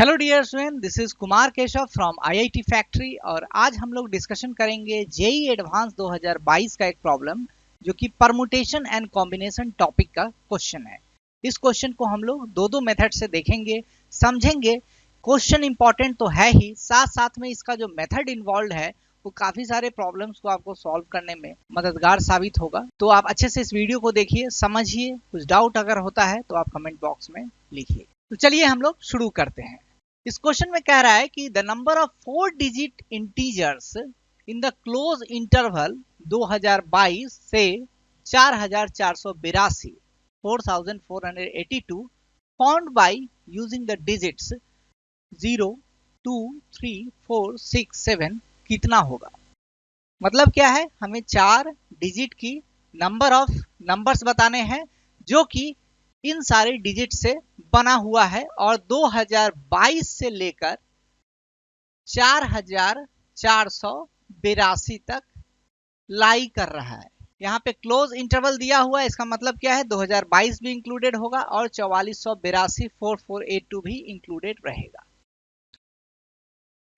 Hello dear student, this is Kumar Keshav from IIT factory. और आज हम लोग डिस्कशन करेंगे जेई एडवांस 2022 का एक प्रॉब्लम जो कि परमुटेशन एंड कॉम्बिनेशन टॉपिक का क्वेश्चन है। इस क्वेश्चन को हम लोग दो मेथड से देखेंगे, समझेंगे। क्वेश्चन इंपॉर्टेंट तो है ही, साथ साथ में इसका जो मेथड इन्वॉल्व है वो काफी सारे प्रॉब्लम्स को आपको सॉल्व करने में मददगार साबित होगा। तो आप अच्छे से इस वीडियो को देखिए, समझिए। कुछ डाउट अगर होता है तो आप कमेंट बॉक्स में लिखिए। तो चलिए हम लोग शुरू करते हैं। इस क्वेश्चन में कह रहा है कि the number of 4 digit integers in the close interval 2022 से 4482 4482 found by using the digits 0 2 3 4 6 7 कितना होगा। मतलब क्या है, हमें 4 डिजिट की नंबर ऑफ नंबर्स बताने हैं जो कि इन सारे डिजिट से बना हुआ है और 2022 से लेकर 4482 तक लाई कर रहा है। यहाँ पे क्लोज इंटरवल दिया हुआ है, इसका मतलब क्या है 2022 भी इंक्लूडेड होगा और 4482 4482 भी इंक्लूडेड रहेगा।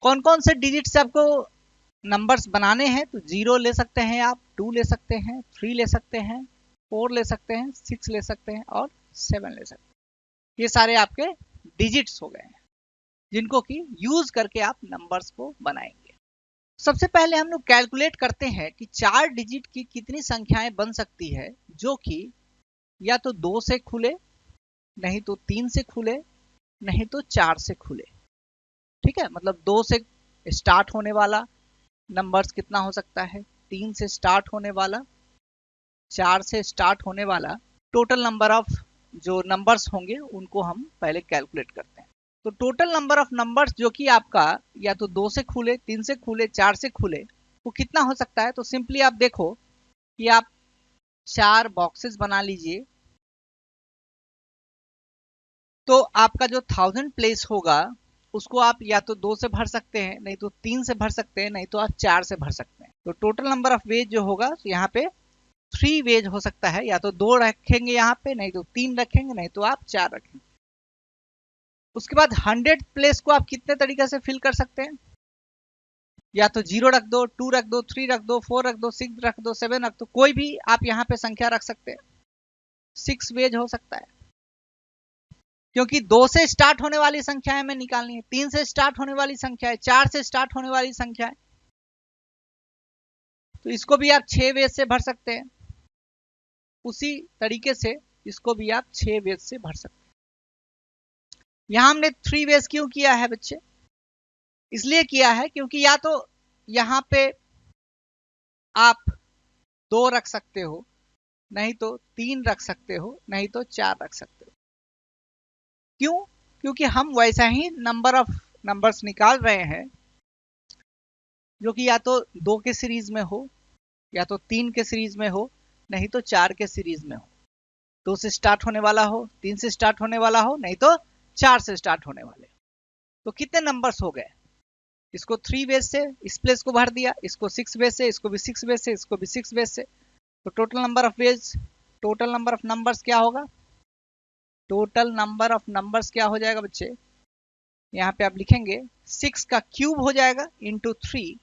कौन कौन से डिजिट से आपको नंबर्स बनाने हैं, तो 0 ले सकते हैं आप, 2 ले सकते हैं, 3 ले सकते हैं, 4 ले सकते हैं, 6 ले सकते हैं और 7 ले सकते हैं। ये सारे आपके डिजिट्स हो गए हैं जिनको कि यूज करके आप नंबर्स को बनाएंगे। सबसे पहले हम लोग कैलकुलेट करते हैं कि 4 डिजिट की कितनी संख्याएं बन सकती है जो कि या तो 2 से खुले, नहीं तो 3 से खुले, नहीं तो 4 से खुले। ठीक है, मतलब 2 से स्टार्ट होने वाला नंबर्स कितना हो सकता है, 3 से स्टार्ट होने वाला, 4 से स्टार्ट होने वाला। टोटल नंबर ऑफ जो नंबर्स होंगे उनको हम पहले कैलकुलेट करते हैं। तो टोटल नंबर ऑफ नंबर्स जो कि आपका या तो 2 से खुले, 3 से खुले, 4 से खुले, वो कितना हो सकता है। तो सिंपली आप देखो कि आप 4 बॉक्सेस बना लीजिए। तो आपका जो 1000 प्लेस होगा उसको आप या तो 2 से भर सकते हैं, नहीं तो 3 से भर सकते हैं, नहीं तो आप 4 से भर सकते हैं। तो टोटल नंबर ऑफ वेज जो होगा तो यहाँ पे 3 वेज हो सकता है, या तो 2 रखेंगे यहाँ पे, नहीं तो 3 रखेंगे, नहीं तो आप 4 रखेंगे। उसके बाद 100 प्लेस को आप कितने तरीके से फिल कर सकते हैं, या तो 0 रख दो, 2 रख दो, 3 रख दो, 4 रख दो, 6 रख दो, 7 रख दो, कोई भी आप यहाँ पे संख्या रख सकते हैं। 6 वेज हो सकता है क्योंकि 2 से स्टार्ट होने वाली संख्या हमें निकालनी है, 3 से स्टार्ट होने वाली संख्या है, 4 से स्टार्ट होने वाली संख्या है। तो इसको भी आप 6 वेज से भर सकते हैं। उसी तरीके से इसको भी आप 6 वेज से भर सकते हैं। यहां हमने 3 वेज क्यों किया है बच्चे, इसलिए किया है क्योंकि या तो यहां पे आप 2 रख सकते हो, नहीं तो 3 रख सकते हो, नहीं तो 4 रख सकते हो। क्यों? क्योंकि हम वैसा ही नंबर ऑफ नंबर्स निकाल रहे हैं जो कि या तो 2 के सीरीज में हो, या तो 3 के सीरीज में हो, नहीं तो 4 के सीरीज में हो। 2 से स्टार्ट होने वाला हो, 3 से स्टार्ट होने वाला हो, नहीं तो 4 से स्टार्ट होने वाले। तो कितने नंबर्स हो गए, इसको 3 वेज से इस प्लेस को भर दिया, इसको 6 वेज से, इसको भी 6 वेज से, इसको भी 6 वेज से। तो total number of ways, total number of numbers क्या होगा, टोटल नंबर ऑफ नंबर्स क्या हो जाएगा बच्चे, यहाँ पे आप लिखेंगे 6 का क्यूब हो जाएगा इंटू 3,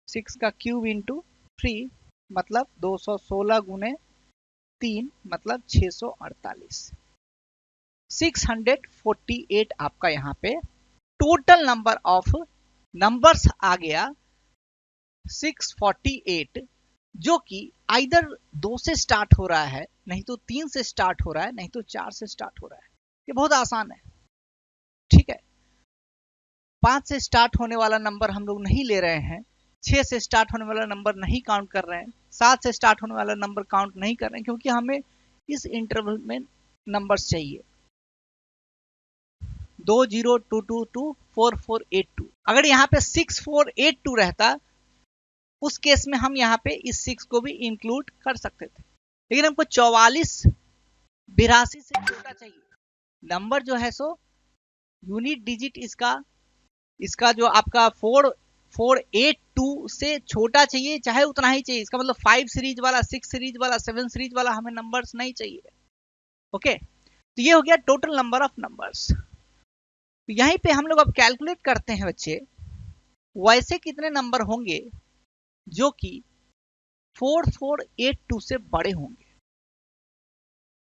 6 का क्यूब इंटू 3 मतलब 216 गुने 3 मतलब 648। 648 आपका यहाँ पे टोटल नंबर ऑफ नंबर्स आ गया 648, जो कि आइदर 2 से स्टार्ट हो रहा है, नहीं तो 3 से स्टार्ट हो रहा है, नहीं तो 4 से स्टार्ट हो रहा है। ये बहुत आसान है। ठीक है, 5 से स्टार्ट होने वाला नंबर हम लोग नहीं ले रहे हैं, 6 से स्टार्ट होने वाला नंबर नहीं काउंट कर रहे हैं, 7 से स्टार्ट होने वाला नंबर काउंट नहीं कर रहे हैं, क्योंकि हमें इस इंटरवल में नंबर्स चाहिए 20222448। अगर यहाँ पे 6482 रहता उस केस में हम यहाँ पे इस 6 को भी इंक्लूड कर सकते थे, लेकिन हमको 4482 से छोटा चाहिए नंबर जो है। सो यूनिट डिजिट इसका जो आपका 4482 से छोटा चाहिए, चाहे उतना ही चाहिए। इसका मतलब 5 सीरीज वाला, 6 सीरीज वाला, 7 सीरीज वाला हमें नंबर्स नहीं चाहिए। ओके, तो ये हो गया टोटल नंबर ऑफ नंबर्स। तो यहीं पे हम लोग अब कैलकुलेट करते हैं बच्चे, वैसे कितने नंबर होंगे जो कि 4482 से बड़े होंगे।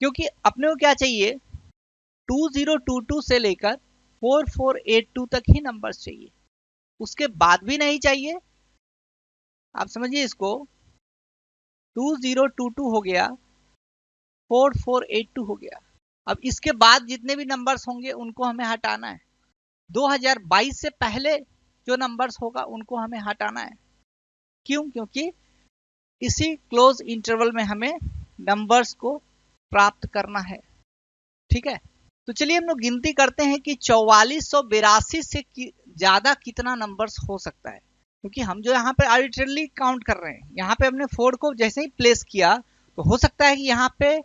क्योंकि अपने को क्या चाहिए, 2022 से लेकर 4482 तक ही नंबर्स चाहिए, उसके बाद भी नहीं चाहिए। आप समझिए इसको, 2022 हो गया, 4482 हो गया। अब इसके बाद जितने भी नंबर्स होंगे उनको हमें हटाना है। 2022 से पहले जो नंबर्स होगा उनको हमें हटाना है। क्यों? क्योंकि इसी क्लोज इंटरवल में हमें नंबर्स को प्राप्त करना है। ठीक है, तो चलिए हम लोग गिनती करते हैं कि 4482 से ज्यादा कितना नंबर्स हो सकता है। क्योंकि हम जो यहाँ पे आर्बिट्रेरली काउंट कर रहे हैं, यहाँ पे हमने 4 को जैसे ही प्लेस किया तो हो सकता है कि यहाँ पे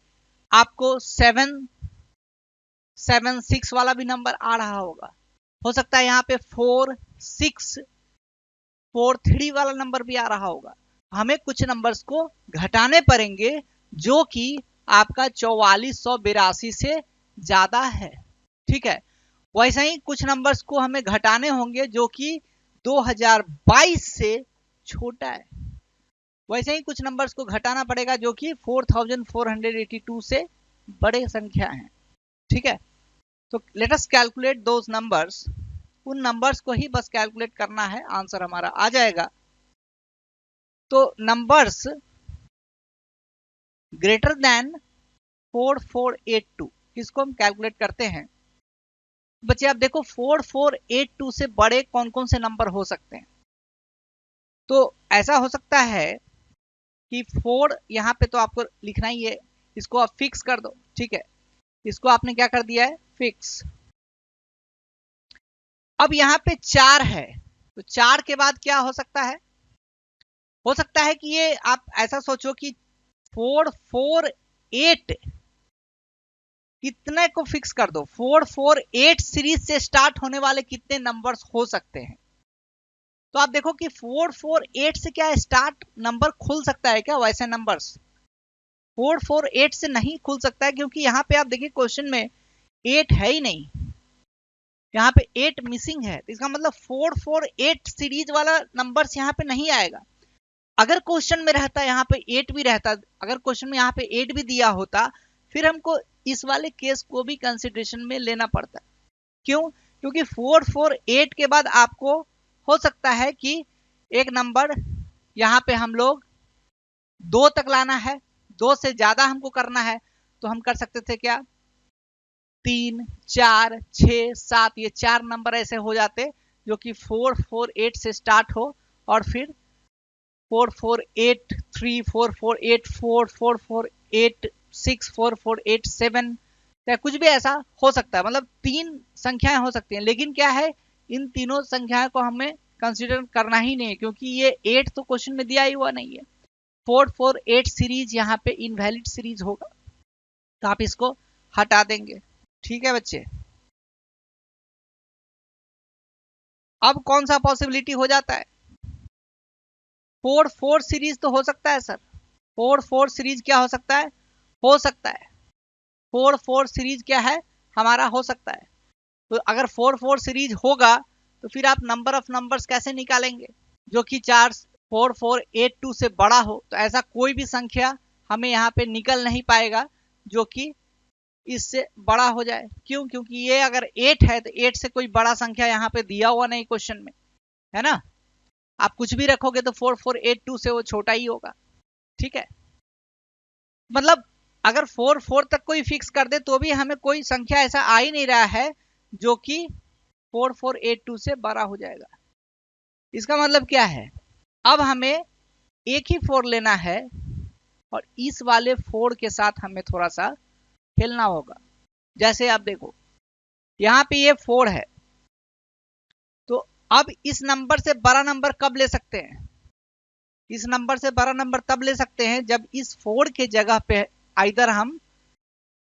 आपको 776 वाला भी नंबर आ रहा होगा, हो सकता है यहाँ पे 4643 वाला नंबर भी आ रहा होगा। हमें कुछ नंबर्स को घटाने पड़ेंगे जो कि आपका 4482 से ज्यादा है। ठीक है, वैसे ही कुछ नंबर्स को हमें घटाने होंगे जो कि 2022 से छोटा है। वैसे ही कुछ नंबर्स को घटाना पड़ेगा जो कि 4482 से बड़े संख्या हैं। ठीक है, तो let us calculate those numbers. उन नंबर्स को ही बस कैलकुलेट करना है, आंसर हमारा आ जाएगा। तो नंबर्स ग्रेटर देन 4482 इसको हम कैलकुलेट करते हैं। बच्चे आप देखो 4482 से बड़े कौन कौन से नंबर हो सकते हैं। तो ऐसा हो सकता है कि 4 यहाँ पे तो आपको लिखना ही है, इसको आप फिक्स कर दो। ठीक है, इसको आपने क्या कर दिया है, फिक्स। अब यहाँ पे 4 है, तो 4 के बाद क्या हो सकता है, हो सकता है कि ये आप ऐसा सोचो कि 448 कितने को फिक्स कर दो, 448 सीरीज से स्टार्ट होने वाले कितने नंबर्स हो सकते हैं। तो आप देखो कि 448 से क्या स्टार्ट नंबर खुल सकता है क्या, वैसे नंबर्स 448 से नहीं खुल सकता है, क्योंकि यहाँ पे आप देखिए क्वेश्चन में 8 है ही नहीं, यहाँ पे 8 मिसिंग है। तो इसका मतलब 448 सीरीज वाला नंबर्स यहाँ पे नहीं आएगा। अगर क्वेश्चन में रहता यहाँ पे 8 भी रहता, अगर क्वेश्चन में यहाँ पे 8 भी दिया होता, फिर हमको इस वाले केस को भी कंसिडरेशन में लेना पड़ता। क्यों? क्योंकि 448 के बाद आपको हो सकता है कि एक नंबर यहाँ पे हम लोग 2 तक लाना है, 2 से ज्यादा हमको करना है, तो हम कर सकते थे क्या, 3, 4, 6, 7, ये 4 नंबर ऐसे हो जाते जो कि 448 से स्टार्ट हो और फिर 4483, 4484, 4486, 4487 या कुछ भी ऐसा हो सकता है। मतलब 3 संख्याएं हो सकती हैं, लेकिन क्या है, इन तीनों संख्याओं को हमें कंसीडर करना ही नहीं है, क्योंकि ये 8 तो क्वेश्चन में दिया ही हुआ नहीं है। 448 सीरीज यहाँ पे इनवैलिड सीरीज होगा, तो आप इसको हटा देंगे। ठीक है बच्चे, अब कौन सा पॉसिबिलिटी हो जाता है, 4 सीरीज तो हो सकता है सर। 4 सीरीज क्या हो सकता है, हो सकता है 4 सीरीज क्या है हमारा, हो सकता है। तो अगर 4 सीरीज होगा तो फिर आप नंबर ऑफ नंबर्स कैसे निकालेंगे जो कि 4482 से बड़ा हो। तो ऐसा कोई भी संख्या हमें यहाँ पे निकल नहीं पाएगा जो कि इससे बड़ा हो जाए। क्यों? क्योंकि ये अगर 8 है तो 8 से कोई बड़ा संख्या यहाँ पे दिया हुआ नहीं क्वेश्चन में, है ना। आप कुछ भी रखोगे तो 4482 से वो छोटा ही होगा। ठीक है, मतलब अगर 4 तक कोई फिक्स कर दे तो भी हमें कोई संख्या ऐसा आ ही नहीं रहा है जो कि 4482 से बड़ा हो जाएगा। इसका मतलब क्या है, अब हमें एक ही 4 लेना है और इस वाले 4 के साथ हमें थोड़ा सा खेलना होगा। जैसे आप देखो यहाँ पे ये 4 है, तो अब इस नंबर से बड़ा नंबर कब ले सकते हैं, इस नंबर से बड़ा नंबर तब ले सकते हैं जब इस 4 के जगह पे आइदर हम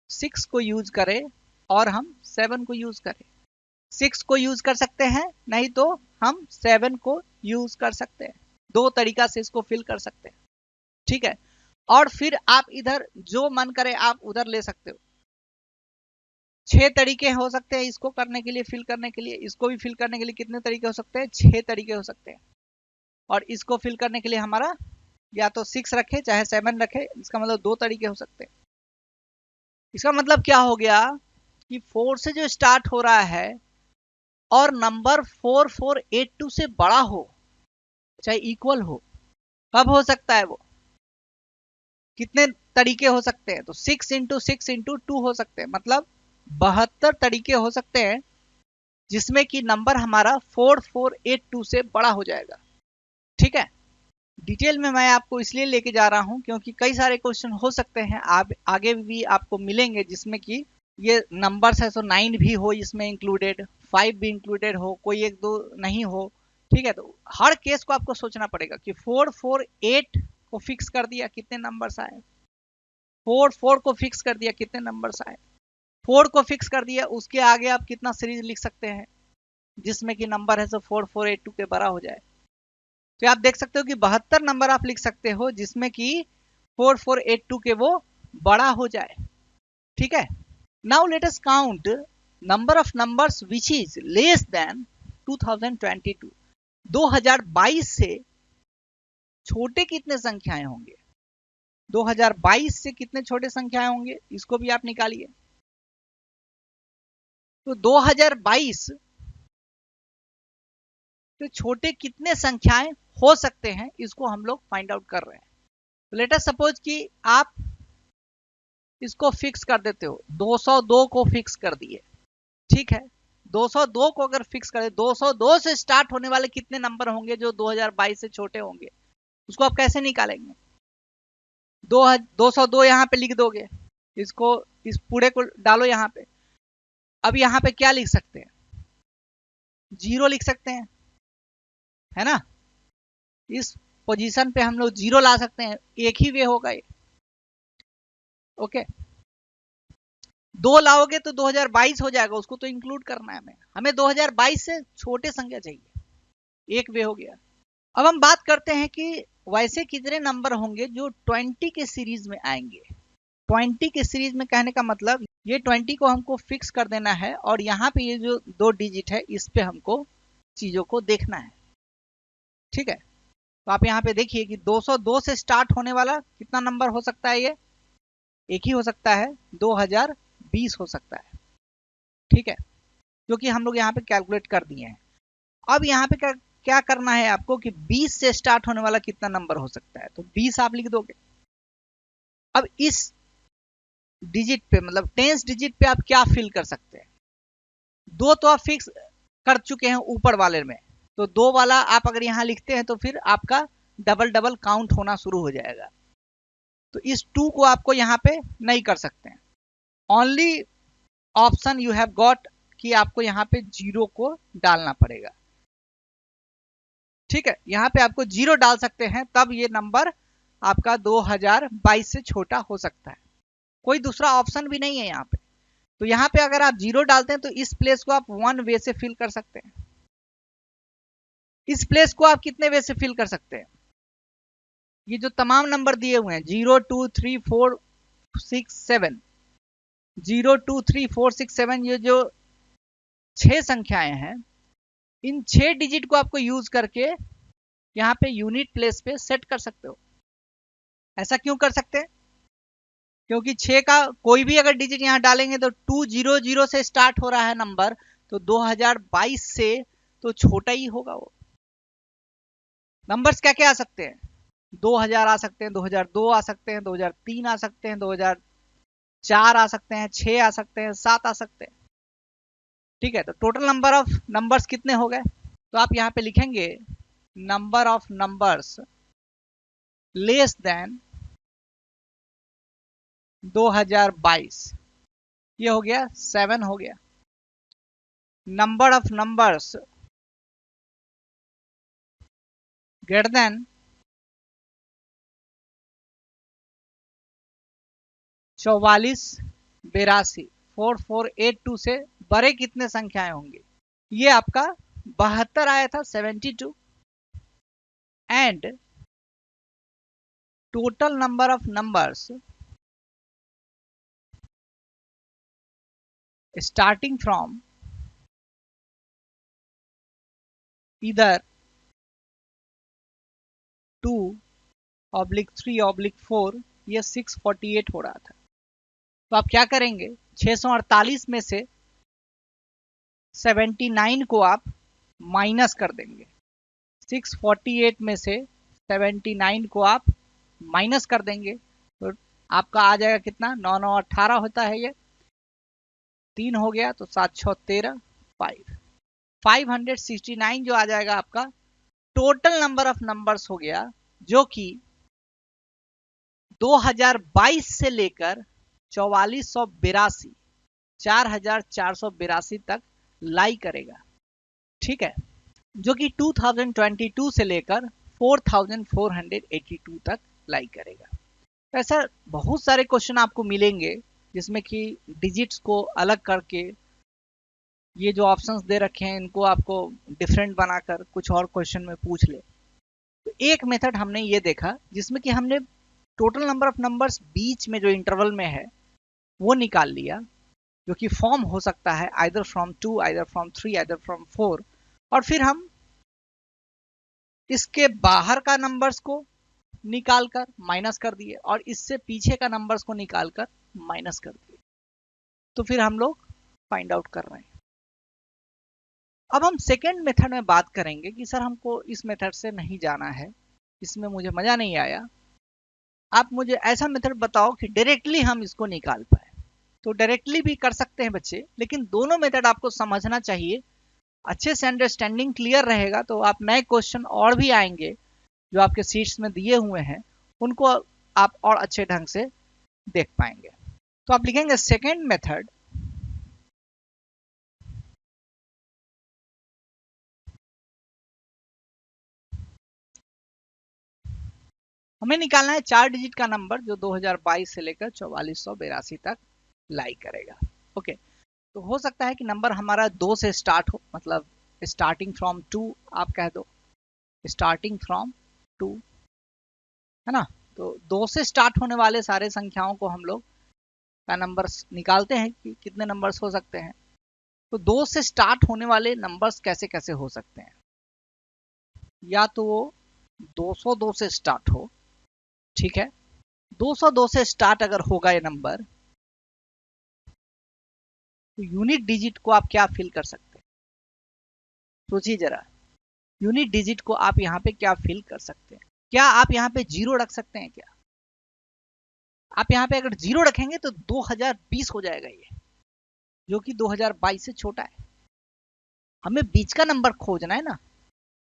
6 को यूज करें और हम 7 को यूज करें। 6 को यूज कर सकते हैं, नहीं तो हम 7 को यूज कर सकते हैं। 2 तरीका से इसको फिल कर सकते हैं। ठीक है, और फिर आप इधर जो मन करे आप उधर ले सकते हो। 6 तरीके हो सकते हैं इसको करने के लिए, फिल करने के लिए। इसको भी फिल करने के लिए कितने तरीके हो सकते हैं? 6 तरीके हो सकते हैं। और इसको फिल करने के लिए हमारा या तो 6 रखे चाहे 7 रखे, इसका मतलब 2 तरीके हो सकते हैं। इसका मतलब क्या हो गया कि 4 से जो स्टार्ट हो रहा है और नंबर 4482 से बड़ा हो चाहे इक्वल हो, कब हो सकता है वो? कितने तरीके हो सकते हैं? तो 6 इंटू 6 इंटू 2 हो सकते हैं, मतलब 72 तरीके हो सकते हैं जिसमें कि नंबर हमारा 4482 से बड़ा हो जाएगा। ठीक है, डिटेल में मैं आपको इसलिए लेके जा रहा हूं क्योंकि कई सारे क्वेश्चन हो सकते हैं आप आगे भी आपको मिलेंगे जिसमें कि ये नंबर्स है, सो 9 भी हो इसमें इंक्लूडेड, 5 भी इंक्लूडेड हो, कोई एक दो नहीं हो। ठीक है, तो हर केस को आपको सोचना पड़ेगा कि 448 को फिक्स कर दिया कितने नंबर्स आए, 44 को फिक्स कर दिया कितने नंबर्स आए, 4 को फिक्स कर दिया, उसके आगे आप कितना सीरीज लिख सकते हैं जिसमें कि नंबर है सो 4482 के बड़ा हो जाए। तो आप देख सकते हो कि 72 नंबर आप लिख सकते हो जिसमें कि 4482 के वो बड़ा हो जाए। ठीक है, now let us count number of numbers which is less than 2022। 2022 से छोटे कितने संख्याएं होंगे? 2022 से कितने छोटे संख्याएं होंगे इसको भी आप निकालिए। तो 2022 तो छोटे कितने संख्याएं हो सकते हैं इसको हम लोग फाइंड आउट कर रहे हैं। तो लेट अस सपोज कि आप इसको फिक्स कर देते हो, 202 को फिक्स कर दिए। ठीक है, 202 को अगर फिक्स कर दे, 202 से स्टार्ट होने वाले कितने नंबर होंगे जो 2022 से छोटे होंगे, उसको आप कैसे निकालेंगे? 202 यहाँ पे लिख दोगे, इसको इस पूरे को डालो यहाँ पे। अब यहाँ पे क्या लिख सकते हैं? 0 लिख सकते हैं, है ना? इस पोजीशन पे हम लोग 0 ला सकते हैं, एक ही वे होगा ये। ओके, 2 लाओगे तो 2022 हो जाएगा, उसको तो इंक्लूड करना है हमें 2022 से छोटे संख्या चाहिए, एक वे हो गया। अब हम बात करते हैं कि वैसे कितने नंबर होंगे जो 20 के सीरीज में आएंगे। 20 के सीरीज में कहने का मतलब ये 20 को हमको फिक्स कर देना है और यहाँ पे ये जो 2 डिजिट है इस पे हमको चीजों को देखना है। ठीक है, तो आप यहाँ पे देखिए कि 202 से स्टार्ट होने वाला कितना नंबर हो सकता है? ये एक ही हो सकता है, 2020 हो सकता है। ठीक है, जो कि हम लोग यहाँ पे कैलकुलेट कर दिए हैं। अब यहाँ पे क्या करना है आपको कि 20 से स्टार्ट होने वाला कितना नंबर हो सकता है, तो 20 आप लिख दोगे। अब इस डिजिट पे मतलब 10 डिजिट पे आप क्या फिल कर सकते हैं? 2 तो आप फिक्स कर चुके हैं ऊपर वाले में, तो 2 वाला आप अगर यहाँ लिखते हैं तो फिर आपका डबल डबल काउंट होना शुरू हो जाएगा। तो इस 2 को आपको यहाँ पे नहीं कर सकते हैं। Only option you have got कि आपको यहाँ पे 0 को डालना पड़ेगा। ठीक है, यहाँ पे आपको 0 डाल सकते हैं, तब ये नंबर आपका 2022 से छोटा हो सकता है। कोई दूसरा ऑप्शन भी नहीं है यहाँ पे। तो यहाँ पे अगर आप 0 डालते हैं तो इस प्लेस को आप 1 वे से फिल कर सकते हैं। इस प्लेस को आप कितने वे से फिल कर सकते हैं? ये जो तमाम नंबर दिए हुए हैं 0 2 3 4 6 7, 0 2 3 4 6 7, ये जो 6 संख्याएं हैं, इन 6 डिजिट को आपको यूज करके यहाँ पे यूनिट प्लेस पे सेट कर सकते हो। ऐसा क्यों कर सकते हैं? क्योंकि 6 का कोई भी अगर डिजिट यहाँ डालेंगे तो 200 से स्टार्ट हो रहा है नंबर, तो 2022 से तो छोटा ही होगा वो। नंबर्स क्या क्या आ सकते हैं? 2000 आ सकते हैं, 2002 आ सकते हैं, 2003 आ सकते हैं, 2004 आ सकते हैं, 6 आ सकते हैं, 7 आ सकते हैं। ठीक है, तो टोटल नंबर ऑफ नंबर्स कितने हो गए? तो आप यहाँ पे लिखेंगे number of numbers less than 2022, ये हो गया 7 हो गया। Number of numbers greater than 44 82, 4482 से बड़े कितने संख्याएं होंगे? ये आपका 72 आया था, 72। And total number of numbers starting from इधर 2/3/4 ये 648 हो रहा था। तो आप क्या करेंगे, 648 में से 79 को आप माइनस कर देंगे। 648 में से 79 को आप माइनस कर देंगे तो आपका आ जाएगा कितना, 9 9 18 होता है, ये 3 हो गया तो 7 6 13, 569 जो आ जाएगा आपका टोटल नंबर ऑफ नंबर्स हो गया, जो कि 2022 से लेकर 4482 4482 तक लाई करेगा। ठीक है, जो कि 2022 से लेकर 4482 तक लाई करेगा। तो ऐसा बहुत सारे क्वेश्चन आपको मिलेंगे जिसमें कि डिजिट्स को अलग करके ये जो ऑप्शंस दे रखे हैं इनको आपको डिफरेंट बनाकर कुछ और क्वेश्चन में पूछ ले। तो एक मेथड हमने ये देखा जिसमें कि हमने टोटल नंबर ऑफ नंबर्स बीच में जो इंटरवल में है वो निकाल लिया, जो कि फॉर्म हो सकता है either from 2, either from 3, either from 4, और फिर हम इसके बाहर का नंबर्स को निकालकर माइनस कर दिए और इससे पीछे का नंबर्स को निकालकर माइनस कर दिए। तो फिर हम लोग फाइंड आउट कर रहे हैं। अब हम सेकेंड मेथड में बात करेंगे कि सर हमको इस मेथड से नहीं जाना है, इसमें मुझे मजा नहीं आया, आप मुझे ऐसा मेथड बताओ कि डायरेक्टली हम इसको निकाल पाए। तो डायरेक्टली भी कर सकते हैं बच्चे, लेकिन दोनों मेथड आपको समझना चाहिए, अच्छे से अंडरस्टैंडिंग क्लियर रहेगा तो आप नए क्वेश्चन और भी आएंगे जो आपके सीट्स में दिए हुए हैं उनको आप और अच्छे ढंग से देख पाएंगे। तो आप लिखेंगे सेकेंड मेथड, हमें निकालना है 4 डिजिट का नंबर जो 2022 से लेकर 4482 तक लाई करेगा। ओके, तो हो सकता है कि नंबर हमारा 2 से स्टार्ट हो, मतलब स्टार्टिंग फ्रॉम 2 आप कह दो, स्टार्टिंग फ्रॉम 2, है ना। तो 2 से स्टार्ट होने वाले सारे संख्याओं को हम लोग का नंबर्स निकालते हैं कि कितने नंबर्स हो सकते हैं। तो 2 से स्टार्ट होने वाले नंबर्स कैसे कैसे हो सकते हैं, या तो वो 202 से स्टार्ट हो, ठीक है, 202 से स्टार्ट अगर होगा ये नंबर तो यूनिट डिजिट को आप क्या फिल कर सकते हैं, सोचिए जरा, यूनिट डिजिट को आप यहाँ पे क्या फिल कर सकते हैं। क्या आप यहाँ पे जीरो रख सकते हैं, क्या आप यहाँ पे अगर जीरो रखेंगे तो 2020 हो जाएगा ये, जो कि 2022 से छोटा है। हमें बीच का नंबर खोजना है ना,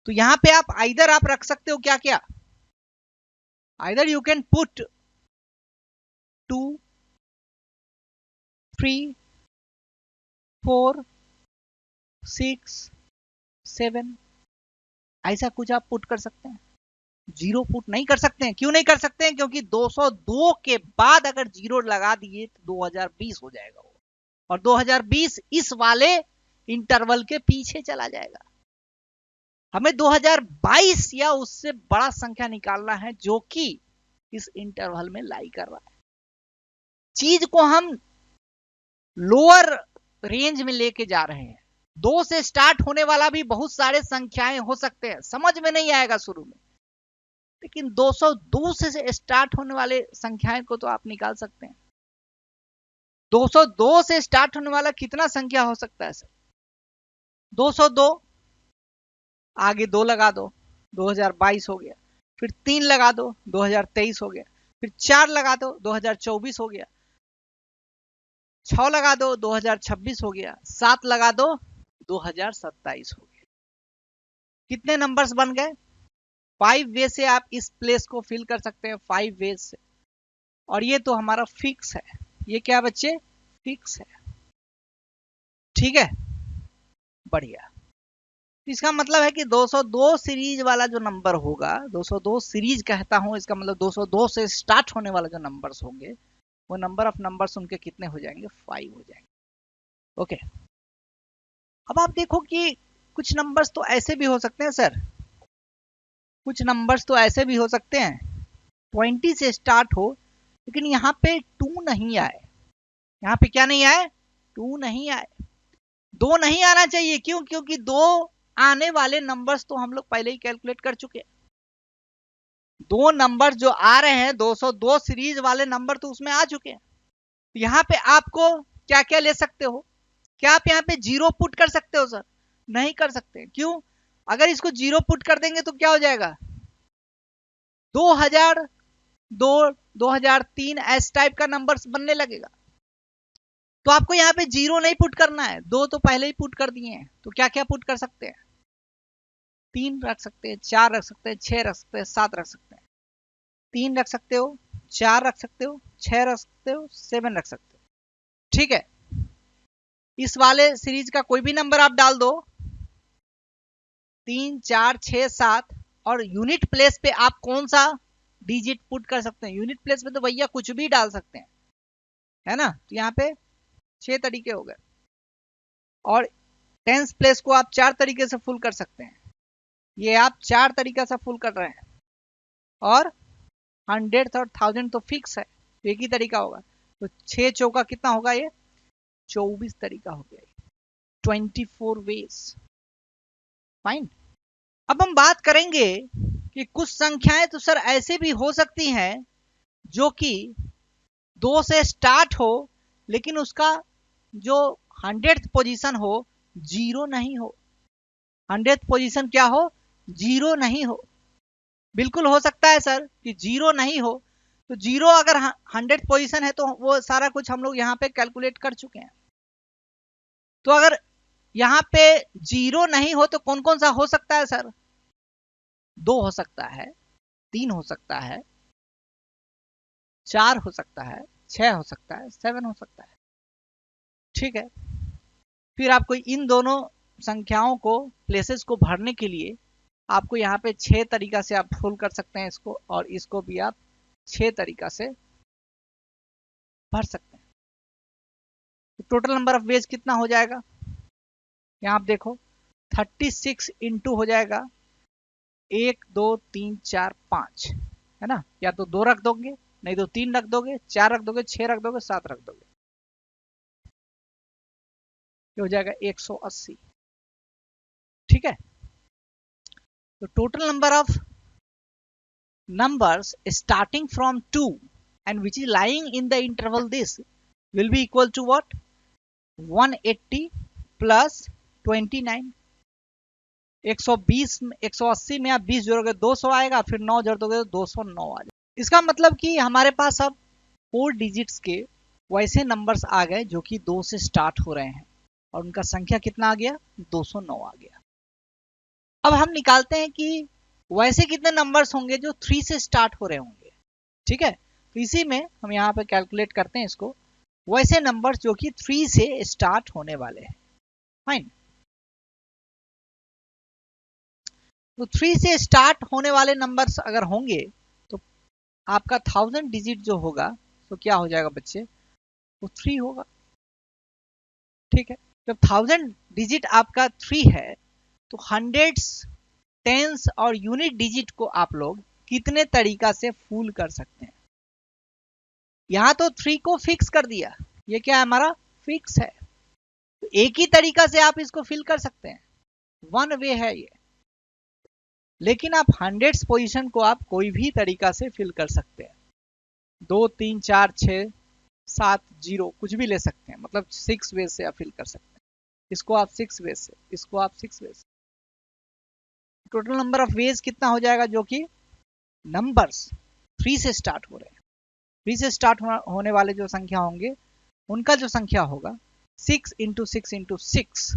तो यहाँ पे आप आइदर आप रख सकते हो क्या क्या, आइदर यू कैन पुट 2, 3, 4, 6, 7, ऐसा कुछ आप पुट कर सकते हैं। जीरो पुट नहीं कर सकते हैं, क्यों नहीं कर सकते हैं, क्योंकि 202 के बाद अगर जीरो लगा दिए तो 2020 हो जाएगा वो, और 2020 इस वाले इंटरवल के पीछे चला जाएगा। हमें 2022 या उससे बड़ा संख्या निकालना है जो कि इस इंटरवल में लाई कर रहा है। चीज को हम लोअर रेंज में लेके जा रहे हैं। 2 से स्टार्ट होने वाला भी बहुत सारे संख्याएं हो सकते हैं, समझ में नहीं आएगा शुरू में, लेकिन 202 से स्टार्ट होने वाले संख्याएं को तो आप निकाल सकते हैं। 202 से स्टार्ट होने वाला कितना संख्या हो सकता है सर, 202 आगे 2 लगा दो 2022 हो गया, फिर 3 लगा दो 2023 हो गया, फिर 4 लगा दो 2024 हो गया, 6 लगा दो 2026 हो गया, 7 लगा दो 2027 हो गया। कितने नंबर्स बन गए, 5 वे से आप इस प्लेस को फिल कर सकते हैं, 5 वे से, और ये तो हमारा फिक्स है, ये क्या बच्चे, फिक्स है, ठीक है, बढ़िया। इसका मतलब है कि 202 सीरीज वाला जो नंबर होगा, 202 सीरीज कहता हूं, इसका मतलब 202 से स्टार्ट होने वाला जो नंबर्स होंगे वो नंबर ऑफ नंबर्स उनके कितने हो जाएंगे, 5 हो जाएंगे। ओके, अब आप देखो कि कुछ नंबर्स तो ऐसे भी हो सकते हैं सर, कुछ नंबर्स तो ऐसे भी हो सकते हैं 20 से स्टार्ट हो, लेकिन यहाँ पे 2 नहीं आए, यहाँ पे क्या नहीं आए, 2 नहीं आए, 2 नहीं आना चाहिए। क्यों? क्योंकि 2 आने वाले नंबर्स तो हम लोग पहले ही कैलकुलेट कर चुके हैं। 2 नंबर जो आ रहे हैं 202 सीरीज वाले नंबर तो उसमें आ चुके हैं। यहाँ पे आपको क्या क्या ले सकते हो? क्या आप यहाँ पे 0 पुट कर सकते हो सर? नहीं कर सकते। क्यों? अगर इसको 0 पुट कर देंगे तो क्या हो जाएगा? 2002, 2003 एस टाइप का नंबर बनने लगेगा। तो आपको यहाँ पे 0 नहीं पुट करना है, 2 तो पहले ही पुट कर दिए हैं। तो क्या क्या पुट कर सकते हैं? 3 रख सकते हैं, 4 रख सकते हैं, 6 रख सकते हैं, 7 रख सकते हैं। 3 रख सकते हो, 4 रख सकते हो, 6 रख सकते हो, 7 रख सकते हो। ठीक है, इस वाले सीरीज का कोई भी नंबर आप डाल दो, 3, 4, 6, 7, और यूनिट प्लेस पे आप कौन सा डिजिट पुट कर सकते हैं? यूनिट प्लेस पे तो भैया कुछ भी डाल सकते हैं, है ना। तो यहाँ पे 6 तरीके हो गए, और टेंस प्लेस को आप 4 तरीके से फुल कर सकते हैं। ये आप 4 तरीका से फुल कर रहे हैं, और 100 और 1000 तो फिक्स है, एक ही तरीका होगा। तो 6 चौका कितना होगा? ये 24 तरीका हो गया, 24 वेज। फाइन। अब हम बात करेंगे कि कुछ संख्याएं तो सर ऐसे भी हो सकती हैं जो कि 2 से स्टार्ट हो, लेकिन उसका जो 100th पोजीशन हो 0 नहीं हो। 100th पोजीशन क्या हो? 0 नहीं हो। बिल्कुल हो सकता है सर कि 0 नहीं हो। तो 0 अगर 100th पोजीशन है तो वो सारा कुछ हम लोग यहाँ पे कैलकुलेट कर चुके हैं। तो अगर यहाँ पे 0 नहीं हो तो कौन कौन सा हो सकता है सर? 2 हो सकता है, 3 हो सकता है, 4 हो सकता है, 6 हो सकता है, 7 हो सकता है। ठीक है, फिर आपको इन दोनों संख्याओं को, प्लेसेस को भरने के लिए आपको यहाँ पे 6 तरीका से आप फुल कर सकते हैं इसको, और इसको भी आप 6 तरीका से भर सकते हैं। तो टोटल नंबर ऑफ वेज कितना हो जाएगा? यहाँ आप देखो 36 इंटू हो जाएगा 1, 2, 3, 4, 5, है ना। या तो 2 रख दोगे, नहीं तो 3 रख दोगे, 4 रख दोगे, 6 रख दोगे, 7 रख दोगे, ये हो जाएगा 180। ठीक है, तो total number of numbers starting from 2 and which is lying in the interval this will be equal to what? 180 plus 29। 120 180 में आप 20 जोड़ोगे 200 आएगा, फिर 9 जोड़ दोगे तो 209 आ जाएगा। इसका मतलब कि हमारे पास अब 4 डिजिट्स के वैसे नंबर्स आ गए जो कि 2 से स्टार्ट हो रहे हैं, और उनका संख्या कितना आ गया? 209 आ गया। अब हम निकालते हैं कि वैसे कितने नंबर्स होंगे जो 3 से स्टार्ट हो रहे होंगे। ठीक है, तो इसी में हम यहाँ पे कैलकुलेट करते हैं इसको, वैसे नंबर्स जो कि 3 से स्टार्ट होने वाले हैं। फाइन। तो 3 से स्टार्ट होने वाले नंबर्स अगर होंगे तो आपका 1000 डिजिट जो होगा तो क्या हो जाएगा बच्चे? वो 3 होगा। ठीक है, जब 1000 डिजिट आपका 3 है तो हंड्रेड्स, टेंस और यूनिट डिजिट को आप लोग कितने तरीका से फुल कर सकते हैं? यहां तो 3 को फिक्स कर दिया, ये क्या है हमारा? फिक्स है। तो एक ही तरीका से आप इसको फिल कर सकते हैं, वन वे है ये। लेकिन आप 100th पोजीशन को आप कोई भी तरीका से फिल कर सकते हैं, 2, 3, 4, 6, 7, 0 कुछ भी ले सकते हैं, मतलब 6 वे से आप फिल कर सकते हैं। इसको आप 6 वे से, इसको आप 6 वे से। टोटल नंबर ऑफ वेज कितना हो जाएगा जो कि नंबर्स 3 से स्टार्ट हो रहे हैं? 3 से स्टार्ट होने वाले जो संख्या होंगे उनका जो संख्या होगा 6 इंटू 6 इंटू 6,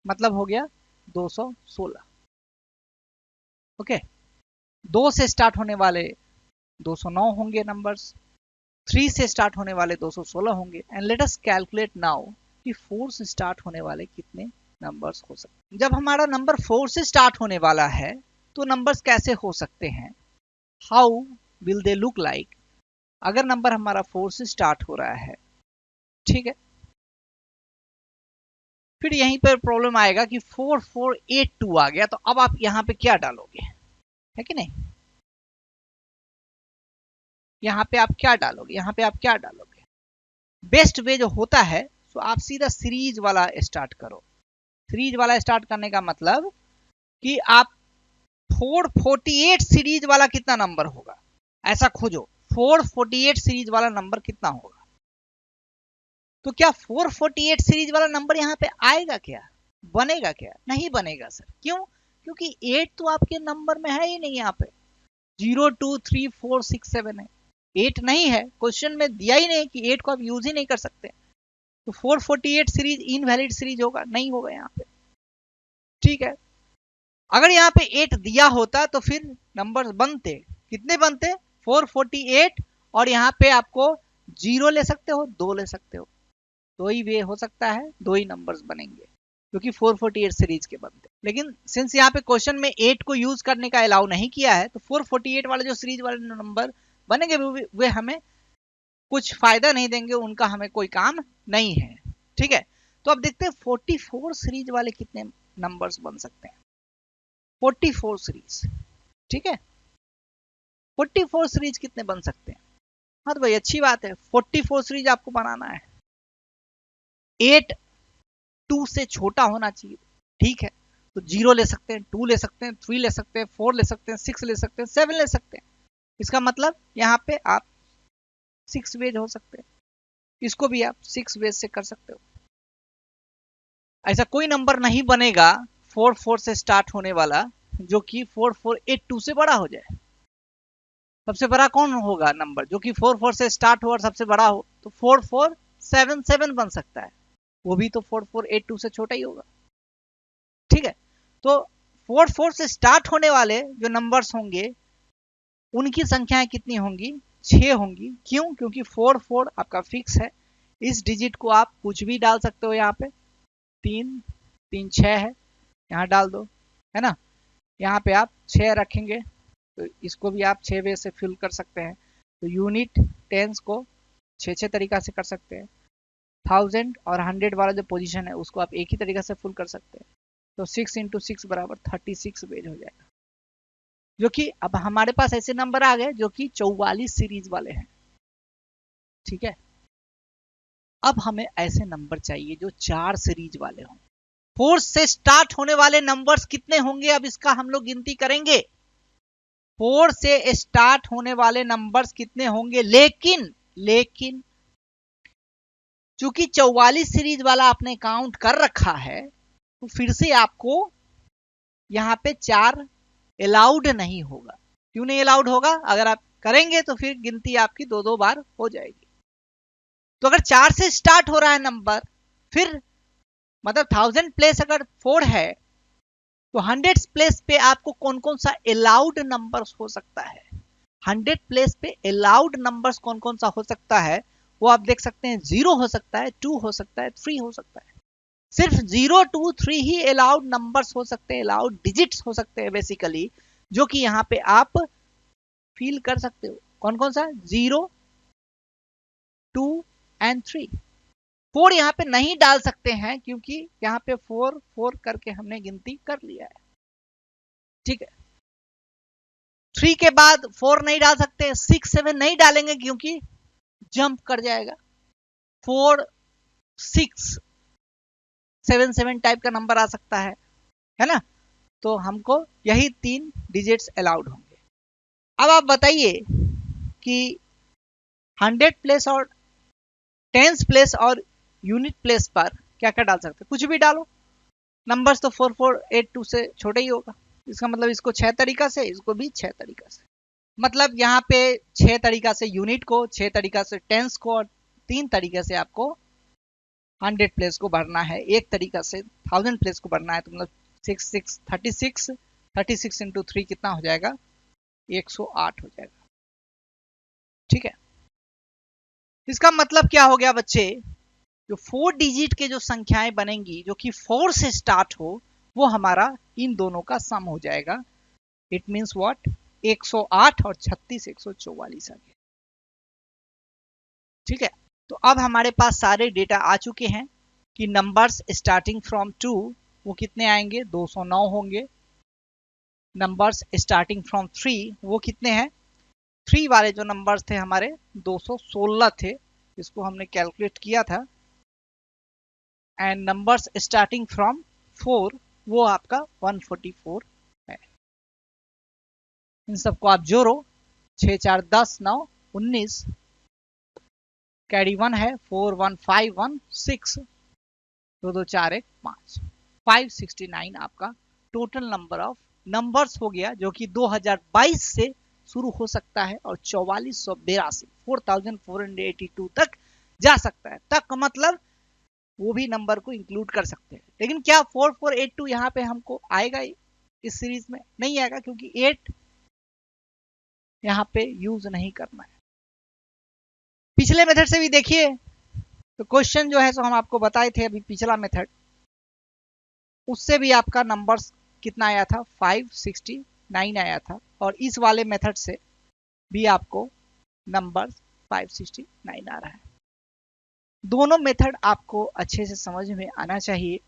मतलब हो गया 216। ओके, 2 से स्टार्ट होने वाले 209 होंगे नंबर्स, 3 से स्टार्ट होने वाले 216 होंगे। And let us calculate now कि 4 से स्टार्ट होने वाले कितने नंबर्स हो सकते हैं। जब हमारा नंबर 4 से स्टार्ट होने वाला है तो नंबर्स कैसे हो सकते हैं? How will they look like? अगर नंबर हमारा 4 से स्टार्ट हो रहा है, ठीक है, फिर यहीं पर प्रॉब्लम आएगा कि 4482 आ गया, तो अब आप यहां पे क्या डालोगे, है कि नहीं? यहां पे आप क्या डालोगे? यहां पे आप क्या डालोगे? बेस्ट वे जो होता है सो आप सीधा सीरीज वाला स्टार्ट करो। सीरीज वाला स्टार्ट करने का मतलब कि आप 448 सीरीज वाला कितना नंबर होगा ऐसा खोजो। 448 सीरीज वाला नंबर कितना होगा? तो क्या 448 सीरीज वाला नंबर यहाँ पे आएगा क्या, बनेगा क्या? नहीं बनेगा सर। क्यों? क्योंकि 8 तो आपके नंबर में है ही नहीं। यहाँ पे 0 2 3 4 6 7 है, 8 नहीं है, क्वेश्चन में दिया ही नहीं कि 8 को आप यूज ही नहीं कर सकते। तो 448 सीरीज इनवैलिड सीरीज होगा, नहीं होगा यहाँ पे। ठीक है, अगर यहाँ पे 8 दिया होता तो फिर नंबर बनते, कितने बनते? 448, और यहाँ पे आपको 0 ले सकते हो, 2 ले सकते हो, दो ही वे हो सकता है, दो ही नंबर्स बनेंगे क्योंकि 448 सीरीज के बनते। लेकिन सिंस यहाँ पे क्वेश्चन में 8 को यूज करने का अलाउ नहीं किया है, तो 448 वाले जो सीरीज वाले नंबर बनेंगे वे हमें कुछ फायदा नहीं देंगे, उनका हमें कोई काम नहीं है। ठीक है, तो अब देखते हैं 44 सीरीज वाले कितने नंबर्स बन सकते हैं। 44 सीरीज, ठीक है, 44 सीरीज कितने बन सकते हैं? हाँ तो भाई अच्छी बात है, 44 सीरीज आपको बनाना है। 8 2 से छोटा होना चाहिए, ठीक है, तो 0 ले सकते हैं, 2 ले सकते हैं, 3 ले सकते हैं, 4 ले सकते हैं, 6 ले सकते हैं, 7 ले सकते हैं। इसका मतलब यहाँ पे आप 6 वेज हो सकते हैं, इसको भी आप 6 वेज से कर सकते हो। ऐसा कोई नंबर नहीं बनेगा 44 से स्टार्ट होने वाला जो कि 4482 से बड़ा हो जाए। सबसे बड़ा कौन होगा नंबर जो कि 44 से स्टार्ट हो और सबसे बड़ा हो? तो 4477 बन सकता है, वो भी तो 4482 से छोटा ही होगा। ठीक है, तो 44 से स्टार्ट होने वाले जो नंबर्स होंगे उनकी संख्याएं कितनी होंगी? 6 होंगी। क्यों? क्योंकि 44 आपका फिक्स है, इस डिजिट को आप कुछ भी डाल सकते हो। यहाँ पे 3 3 6 है, यहाँ डाल दो, है ना। यहाँ पे आप 6 रखेंगे तो इसको भी आप 6 वे से फिल कर सकते हैं। तो यूनिट टेंस को 6 तरीका से कर सकते हैं। 1000 और 100 वाला जो पोजीशन है उसको आप एक ही तरीका से फुल कर सकते हैं। तो 6 इंटू 6 बराबर 36 वेज हो जाएगा, जो कि अब हमारे पास ऐसे नंबर आ गए जो कि 44 सीरीज वाले हैं। ठीक है, अब हमें ऐसे नंबर चाहिए जो 4 सीरीज वाले हों। 4 से स्टार्ट होने वाले नंबर्स कितने होंगे? अब इसका हम लोग गिनती करेंगे। 4 से स्टार्ट होने वाले नंबर्स कितने होंगे? लेकिन चूंकि 44 सीरीज वाला आपने काउंट कर रखा है तो फिर से आपको यहाँ पे 4 अलाउड नहीं होगा। क्यों नहीं अलाउड होगा? अगर आप करेंगे तो फिर गिनती आपकी 2-2 बार हो जाएगी। तो अगर 4 से स्टार्ट हो रहा है नंबर, फिर मतलब 1000 प्लेस अगर 4 है तो 100 प्लेस पे आपको कौन कौन सा अलाउड नंबर्स हो सकता है? 100 प्लेस पे अलाउड नंबर्स कौन कौन सा हो सकता है वो आप देख सकते हैं। 0 हो सकता है, 2 हो सकता है, 3 हो सकता है। सिर्फ 0 2 3 ही अलाउड नंबर्स हो सकते हैं, अलाउड डिजिट्स हो सकते हैं बेसिकली, जो कि यहाँ पे आप फील कर सकते हो। कौन कौन सा? 0 2 एंड 3। 4 यहाँ पे नहीं डाल सकते हैं क्योंकि यहाँ पे 4 4 करके हमने गिनती कर लिया है। ठीक है, 3 के बाद 4 नहीं डाल सकते, 6 7 नहीं डालेंगे क्योंकि जंप कर जाएगा। 4 6 7 7 टाइप का नंबर आ सकता है ना। तो हमको यही 3 डिजिट्स अलाउड होंगे। अब आप बताइए कि 100 प्लेस और 10 प्लेस और यूनिट प्लेस पर क्या क्या डाल सकते हैं? कुछ भी डालो, नंबर्स तो 4482 से छोटे ही होगा। इसका मतलब इसको 6 तरीका से, इसको भी 6 तरीका से। मतलब यहाँ पे 6 तरीका से यूनिट को, 6 तरीका से टेंस को, और 3 तरीके से आपको 100 प्लेस को भरना है। एक तरीका से 1000 प्लेस को भरना है। तो मतलब 36 इंटू 3 कितना हो जाएगा? 108 हो जाएगा। ठीक है, इसका मतलब क्या हो गया बच्चे? जो 4 डिजिट के जो संख्याएं बनेंगी जो कि 4 से स्टार्ट हो, वो हमारा इन दोनों का सम हो जाएगा। It means what? 108 और 36 144 आ गया। ठीक है, तो अब हमारे पास सारे डेटा आ चुके हैं कि नंबर्स स्टार्टिंग फ्रॉम 2 वो कितने आएंगे? 209 होंगे। नंबर्स स्टार्टिंग फ्रॉम 3 वो कितने हैं? 3 वाले जो नंबर्स थे हमारे 216 थे, इसको हमने कैलकुलेट किया था। एंड नंबर्स स्टार्टिंग फ्रॉम 4 वो आपका 144 है। इन सबको आप जोड़ो, 6 4 10 9 19, कैरी 1 है, 4 1 5 1 6, 2 2 4 1 5, 569 आपका टोटल नंबर ऑफ नंबर्स हो गया, जो कि 2022 से शुरू हो सकता है और 4482 4482 तक जा सकता है। तक मतलब वो भी नंबर को इंक्लूड कर सकते हैं। लेकिन क्या 4482 यहाँ पे हमको आएगा इस सीरीज में? नहीं आएगा, क्योंकि 8 यहाँ पे यूज नहीं करना है। पिछले मेथड से भी देखिए, तो क्वेश्चन जो है सो हम आपको बताए थे अभी, पिछला मेथड, उससे भी आपका नंबर्स कितना आया था, 569 आया था, और इस वाले मेथड से भी आपको नंबर 569 आ रहा है। दोनों मेथड आपको अच्छे से समझ में आना चाहिए,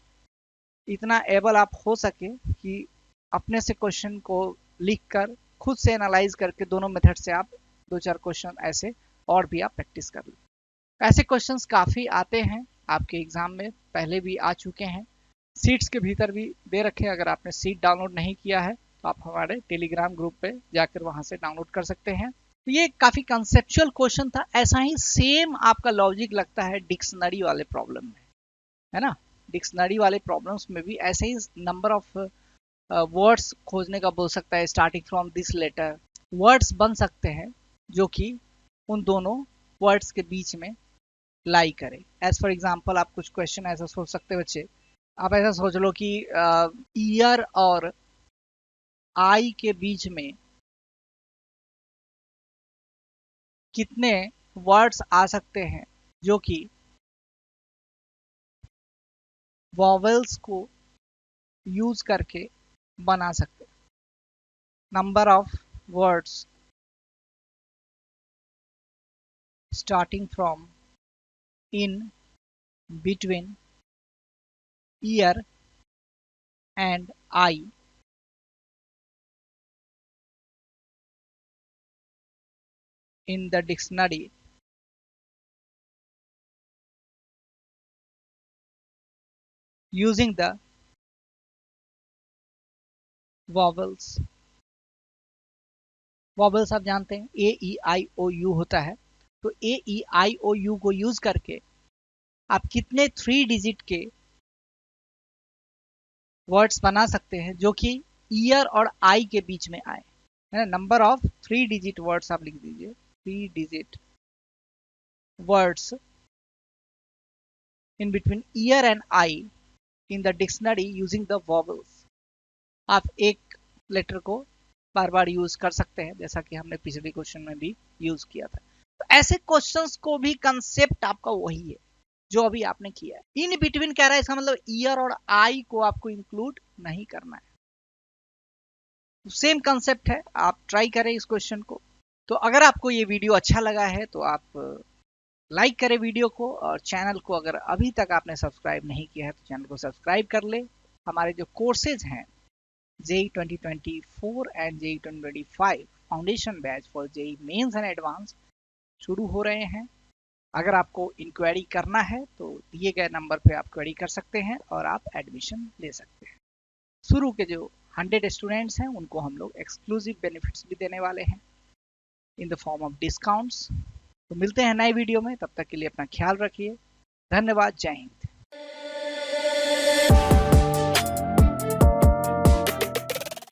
इतना एबल आप हो सके कि अपने से क्वेश्चन को लिखकर खुद से एनालाइज करके दोनों मेथड से आप 2-4 क्वेश्चन ऐसे और भी आप प्रैक्टिस कर लें। ऐसे क्वेश्चंस काफ़ी आते हैं आपके एग्जाम में, पहले भी आ चुके हैं, सीट्स के भीतर भी दे रखे। अगर आपने सीट डाउनलोड नहीं किया है तो आप हमारे टेलीग्राम ग्रुप पे जाकर वहां से डाउनलोड कर सकते हैं। तो ये काफ़ी कंसेप्चुअल क्वेश्चन था। ऐसा ही सेम आपका लॉजिक लगता है डिक्शनरी वाले प्रॉब्लम में, है ना। डिक्शनरी वाले प्रॉब्लम्स में भी ऐसे ही नंबर ऑफ वर्ड्स खोजने का बोल सकता है, starting from this letter words बन सकते हैं जो कि उन दोनों वर्ड्स के बीच में लाई करे। एज फॉर एग्जाम्पल आप कुछ क्वेश्चन ऐसा सोच सकते हैं बच्चे, आप ऐसा सोच लो कि ईयर और आई के बीच में कितने वर्ड्स आ सकते हैं जो कि वॉवेल्स को यूज करके बना सकते हैं। Number of words starting from, in, between, year and I in the dictionary using the vowels। vowels आप जानते हैं ए ई आई ओ यू होता है, तो ए ई आई ओ यू को यूज करके आप कितने 3 डिजिट के वर्ड्स बना सकते हैं जो कि ईयर और आई के बीच में आए, है ना। नंबर ऑफ 3 डिजिट वर्ड्स आप लिख दीजिए, 3 digit words in between year and I in the dictionary using the vowels. आप एक लेटर को बार बार यूज कर सकते हैं, जैसा कि हमने पिछले क्वेश्चन में भी यूज किया था। तो ऐसे क्वेश्चंस को भी कंसेप्ट आपका वही है जो अभी आपने किया है। इन बिटवीन कह रहा है, इसका मतलब ईयर और आई को आपको इंक्लूड नहीं करना है। सेम कंसेप्ट है, आप ट्राई करें इस क्वेश्चन को। तो अगर आपको ये वीडियो अच्छा लगा है तो आप लाइक करें वीडियो को, और चैनल को अगर अभी तक आपने सब्सक्राइब नहीं किया है तो चैनल को सब्सक्राइब कर ले। हमारे जो कोर्सेज हैं JEE 2024 and JEE 2025 foundation batch for JEE mains and advance शुरू हो रहे हैं। अगर आपको इंक्वायरी करना है तो दिए गए नंबर पे आप क्वेरी कर सकते हैं और आप एडमिशन ले सकते हैं। शुरू के जो 100 स्टूडेंट्स हैं उनको हम लोग एक्सक्लूसिव बेनिफिट्स भी देने वाले हैं in the form of discounts. तो मिलते हैं नए वीडियो में, तब तक के लिए अपना ख्याल रखिए। धन्यवाद, जय हिंद।